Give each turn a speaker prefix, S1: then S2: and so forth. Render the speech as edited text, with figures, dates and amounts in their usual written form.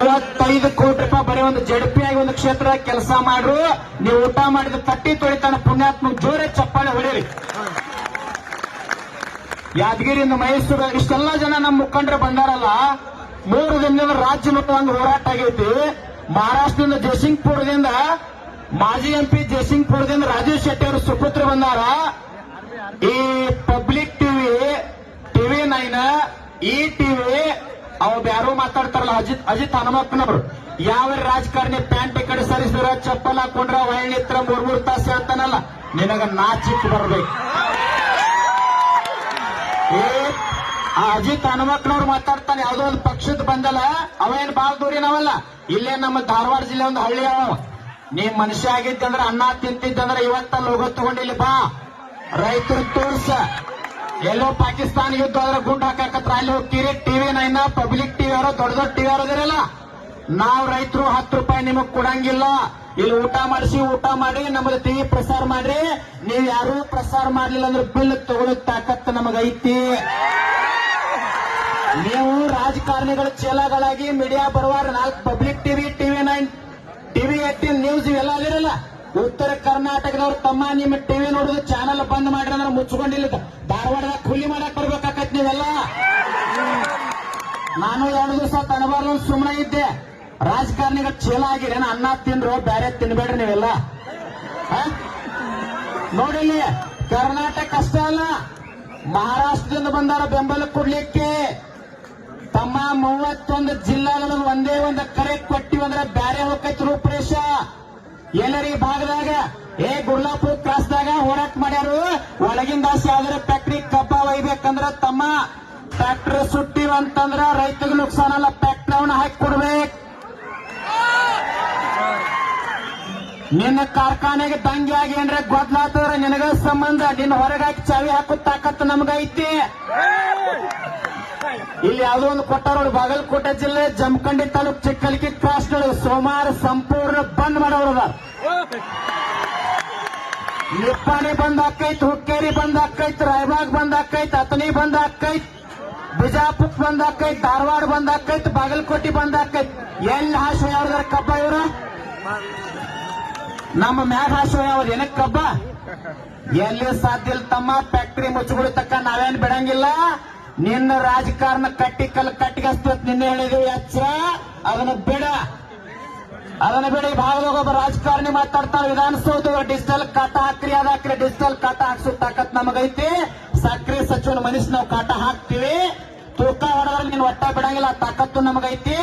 S1: 55 ಕೋಟಿ ರೂಪಾಯಿ ಬರೀ ಒಂದು ಜಡ್ಪಿಯಾಗಿ ಒಂದು ಕ್ಷೇತ್ರ ಕೆಲಸ ಮಾಡ್ರು. ನೀವು ಊಟ ಮಾಡಿದ ತಟ್ಟಿ ತೊಳಿತಾನ ಪುಣ್ಯಾತ್ಮ ಜೋರೇ ಚಪ್ಪಾಳೆ ಹೊಡೀರಿ. ಯಾದಗಿರಿಯಿಂದ ಮೈಸೂರು ಇಷ್ಟೆಲ್ಲ ಜನ ನಮ್ಮ ಮುಖಂಡರು ಬಂದಾರಲ್ಲ. 3 ದಿನದಿಂದ ರಾಜ್ಯ ಮಟ್ಟದಂಗ ಹೋರಾಟ ಆಗೈತಿ. ಮಹಾರಾಷ್ಟ್ರದಿಂದ ಜಯಸಿಂಗ್ಪುರದಿಂದ ಮಾಜಿ ಎಂಪಿ ಜಯಸಿಂಗ್ಪುರದಿಂದ ರಾಜೀವ್ ಶೆಟ್ಟಿ ಅವರು ಸುಪುತ್ರ ಬಂದಾರ. ಈ ಪಬ್ಲಿಕ್ ಟಿವಿ 9 ಈ ಟಿವಿ ಅವ್ ಯಾರು ಮಾತಾಡ್ತಾರಲ್ಲ ಅಜಿತ್ ಹನುಮಪ್ಪನವರು ಯಾವ ರಾಜಕಾರಣಿ ಪ್ಯಾಂಟ್ ಈ ಕಡೆ ಸರಿಸಿದ್ರ ಚಪ್ಪಲ್ ಹಾಕೊಂಡ್ರ ವೈನಿತ್ರ 3 ತಾಸು ಹೇಳ್ತಾನಲ್ಲ. ನಿನಗ ನಾಚಿಕ್ ಬರ್ಬೇಕು. ಅಜಿತ್ ಹನುಮಕ್ಕನವ್ರು ಮಾತಾಡ್ತಾನೆ ಯಾವ್ದೋ ಒಂದು ಪಕ್ಷದ ಬಂದಲ್ಲ. ಅವೇನ್ ಬಾಳ್ ದೂರಿನವಲ್ಲ. ಇಲ್ಲೇ ನಮ್ಮ ಧಾರವಾಡ ಜಿಲ್ಲೆ ಒಂದು ಹಳ್ಳಿ ಅವ. ನೀ ಮನುಷ್ಯ ಆಗಿದ್ದಂದ್ರೆ ಅನ್ನ ತಿಂತಿದ್ದಂದ್ರೆ ಇವತ್ತಲ್ಲಿ ಹೋಗೋ ತಗೊಂಡಿಲ್ಲ ಬಾ. ರೈತರು ತೋರ್ಸ. ಎಲ್ಲೋ ಪಾಕಿಸ್ತಾನ ಯುದ್ಧ ಆದ್ರೆ ಗುಂಡು ಹಾಕತ್ರ ಅಲ್ಲಿ ಹೋಗ್ತೀರಿ. ಟಿವಿ 9 ಪಬ್ಲಿಕ್ ಟಿವಿ ಅವರ ದೊಡ್ಡ ದೊಡ್ಡ ಟಿವಿ ಅವರದಿರಲ್ಲ. ನಾವ್ ರೈತರು 10 ರೂಪಾಯಿ ನಿಮಗ್ ಕೊಡಂಗಿಲ್ಲ. ಇಲ್ಲಿ ಊಟ ಮಾಡಿ ನಮ್ಮದು ಟಿವಿ ಪ್ರಸಾರ ಮಾಡ್ರಿ. ನೀವ್ ಯಾರು ಪ್ರಸಾರ ಮಾಡ್ಲಿಲ್ಲ ಅಂದ್ರೆ ಬಿಲ್ ತಗೊಳ್ಳೋ ತಾಕತ್ತು ನಮಗೈತಿ. ನೀವು ರಾಜಕಾರಣಿಗಳ ಚೇಲಾಗಳಾಗಿ ಮೀಡಿಯಾ ಬರುವಾರ 4 ಪಬ್ಲಿಕ್ ಟಿವಿ 9 ಟಿವಿ 18 ನ್ಯೂಸ್ ಇವೆಲ್ಲ ಅಲ್ಲಿರಲ್ಲ. ಉತ್ತರ ಕರ್ನಾಟಕದವ್ರು ತಮ್ಮ ನಿಮ್ಮ ಟಿವಿ ನೋಡುದು ಚಾನಲ್ ಬಂದ್ ಮಾಡ್ರಿ ಅಂದ್ರೆ ಮುಚ್ಕೊಂಡಿಲ್ಲ. ಧಾರವಾಡದಾಗ ಖುಲಿ ಮಾಡಕ್ ಬರ್ಬೇಕಾಕತ್ ನೀವೆಲ್ಲ. ನಾನು 2 ದಿವಸ ತನಬಾರ್ದು ಸುಮ್ಮನೆ ಇದ್ದೆ. ರಾಜಕಾರಣಿಗಳ ಚೇಲ ಆಗಿರೇನ ಅನ್ನ ತಿನ್ರು ಬೇರೆ ತಿನ್ಬೇಡ್ರಿ ನೀವೆಲ್ಲ. ನೋಡಿಲ್ಲಿ ಕರ್ನಾಟಕ ಅಷ್ಟೇ ಅಲ್ಲ, ಮಹಾರಾಷ್ಟ್ರದಿಂದ ಬಂದಾರ ಬೆಂಬಲ ಕೊಡ್ಲಿಕ್ಕೆ. ತಮ್ಮ 31 ಜಿಲ್ಲಾಗಳಿಗೆ ಒಂದೇ ಒಂದು ಕರೆ ಕೊಟ್ಟಿವಂದ್ರೆ ಬ್ಯಾರೆ ಹೋಗೈತಿ ರೂಪರೇಷ. ಎಲ್ಲರಿ ಭಾಗದಾಗ ಗುರ್ಲಾಪುರ ಕ್ರಾಸ್ದಾಗ ಹೋರಾಟ ಮಾಡ್ಯಾರು. ಒಳಗಿಂದ ಯಾವ್ದಾರ ಫ್ಯಾಕ್ಟ್ರಿ ಕಬ್ಬ ಒಯ್ಬೇಕಂದ್ರ ತಮ್ಮ ಫ್ಯಾಕ್ಟ್ರಿ ಸುಟ್ಟಿವಂತಂದ್ರ ರೈತಗೆ ನುಕ್ಸಾನ ಅಲ್ಲ, ಫ್ಯಾಕ್ಟ್ರಿ ಅವನ್ನ ಹಾಕಿ ಕೊಡ್ಬೇಕು. ನಿನ್ನ ಕಾರ್ಖಾನೆಗೆ ದಂಗೆ ಆಗಿ ಏನ್ರೆ ಗೊತ್ತಾತಂದ್ರೆ ನಿನಗ ಸಂಬಂಧ. ನಿನ್ನ ಹೊರಗಾಕಿ ಚಾವಿ ಹಾಕೋ ತಾಕತ್ತು ನಮಗೈತಿ. ಇಲ್ಲಿ ಯಾವುದೋ ಒಂದು ಕೊಟ್ಟಾರ ನೋಡಿ, ಬಾಗಲಕೋಟೆ ಜಿಲ್ಲೆ ಜಮಖಂಡಿ ತಾಲೂಕ್ ಚಿಕ್ಕಲಿಕಿ ಕ್ರಾಸ್ ಸೋಮವಾರ ಸಂಪೂರ್ಣ ಬಂದ್ ಮಾಡೋರದ. ನಿಪ್ಪಾಣಿ ಬಂದ್ ಆಕೈತ್, ಹುಕ್ಕೇರಿ ಬಂದ್ ಆಕೈತ್, ರಾಯಬಾಗ್ ಬಂದ್ ಆಕೈತ್, ಅತನಿ ಬಂದ್ ಆಕೈತ್, ಬಿಜಾಪುರ್ ಬಂದ್ ಆಕೈತ್, ಧಾರವಾಡ ಬಂದ್ ಆಕೈತ್, ಬಾಗಲಕೋಟೆ ಬಂದ್ ಆಕೈತ್. ಎಲ್ಲಿ ಹಾಶೋ ಯಾವ್ದಾರ ಕಬ್ಬ ಇವ್ರ ನಮ್ಮ ಮ್ಯಾಗ ಹಾಶೋ ಯಾವ್ದು ಏನಕ್ಕೆ ಕಬ್ಬ ಎಲ್ಲಿ ಸಾಧ್ಯ ಇಲ್ಲ ತಮ್ಮ. ಫ್ಯಾಕ್ಟ್ರಿ ಮುಚ್ಚುಗಳು ತಕ್ಕ ನಾವೇನ್ ಬಿಡಂಗಿಲ್ಲ. ನಿನ್ನ ರಾಜಕಾರಣ ಕಟ್ಟಿಗಸ್ತತ್ ನಿನ್ನೆ ಹೇಳಿದೀವಿ. ಎಚ್ಚರ ಅದನ್ನ ಬಿಡ. ಈ ಭಾಗದಾಗ ಒಬ್ಬ ರಾಜಕಾರಣಿ ಮಾತಾಡ್ತಾರ ವಿಧಾನಸೌಧ ಡಿಜಿಟಲ್ ಕಾಟ ಹಾಕ್ರಿ ಅದಾಕ್ರಿ. ಡಿಜಿಟಲ್ ಕಾಟ ಹಾಕ್ಸೋ ತಾಕತ್ ನಮಗೈತಿ. ಸಕ್ರೆ ಸಚಿವನ ಮನುಷ್ಯ ನಾವು ಕಾಟ ಹಾಕ್ತಿವಿ. ತೂಕ ಹೊಡೆದ್ರೆ ನೀನ್ ಒಟ್ಟ ಬಿಡಂಗಿಲ್ಲ. ತಾಕತ್ತು ನಮಗೈತಿ.